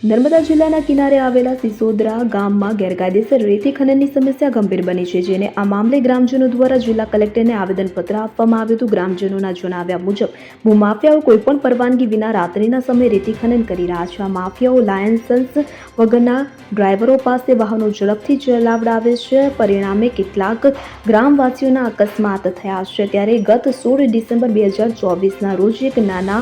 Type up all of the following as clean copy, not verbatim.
નર્મદા જિલ્લાના કિનારે આવેલા સિસોદરા ગામમાં ગેરકાયદેસર રેતી ખનનની સમસ્યા ગંભીર બની છે, જેને આ મામલે ગ્રામજનો દ્વારા જિલ્લા કલેક્ટરને આવેદનપત્ર આપવામાં આવ્યું હતું. ગ્રામજનોના જણાવ્યા મુજબ ભૂમાફિયાઓ કોઈપણ પરવાનગી વિના રાત્રિના સમયે રેતી ખનન કરી રહ્યા છે. આ માફિયાઓ લાયસન્સ વગરના ડ્રાઈવરો પાસે વાહનો ઝડપથી ચલાવડાવે છે. પરિણામે કેટલાક ગ્રામવાસીઓના અકસ્માત થયા છે. ત્યારે ગત 16 ડિસેમ્બર 2024ના રોજ એક નાના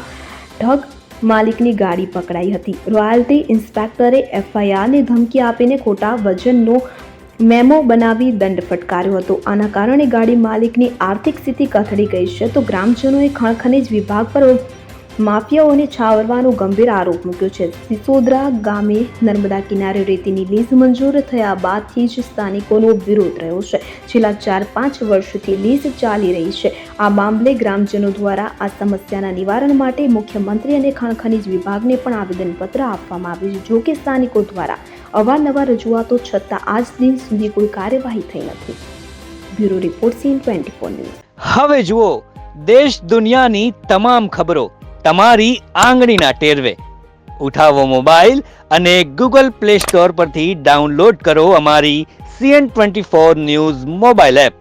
ઠગ માલિકની ગાડી પકડાઈ હતી. રોયલ્ટી ઇન્સ્પેક્ટરે એફઆઈઆરની ધમકી આપીને ખોટા વજનનો મેમો બનાવી દંડ ફટકાર્યો હતો. આના કારણે ગાડી માલિકની આર્થિક સ્થિતિ કથળી ગઈ છે. તો ગ્રામજનોએ ખાણ ખનીજ વિભાગ પર માફિયાઓને છાવરવાનો ગંભીર આરોપ મૂક્યો છે. સિસોદરા ગામે નર્મદા કિનારે રેતીની લીઝ મંજૂર થયા બાદથી જ સ્થાનિકોનો વિરોધ રહ્યો છે. છેલ્લા 4-5 વર્ષથી લીઝ ચાલી રહી છે. આ મામલે ગ્રામજનો દ્વારા આ સમસ્યાના નિવારણ માટે મુખ્યમંત્રી અને ખાણ ખનીજ વિભાગને પણ આવેદનપત્ર આપવામાં આવ્યું છે. જોકે સ્થાનિકો દ્વારા અવારનવાર રજૂઆતો છતાં આજ દિન સુધી કોઈ કાર્યવાહી થઈ નથી. Bureau report CN24 news. હવે જુઓ દેશ દુનિયાની તમામ ખબરો તમારી આંગળીના ટેરવે. ઉઠાવો મોબાઈલ અને Google Play Store પરથી ડાઉનલોડ કરો અમારી CN24 ન્યૂઝ મોબાઈલ એપ.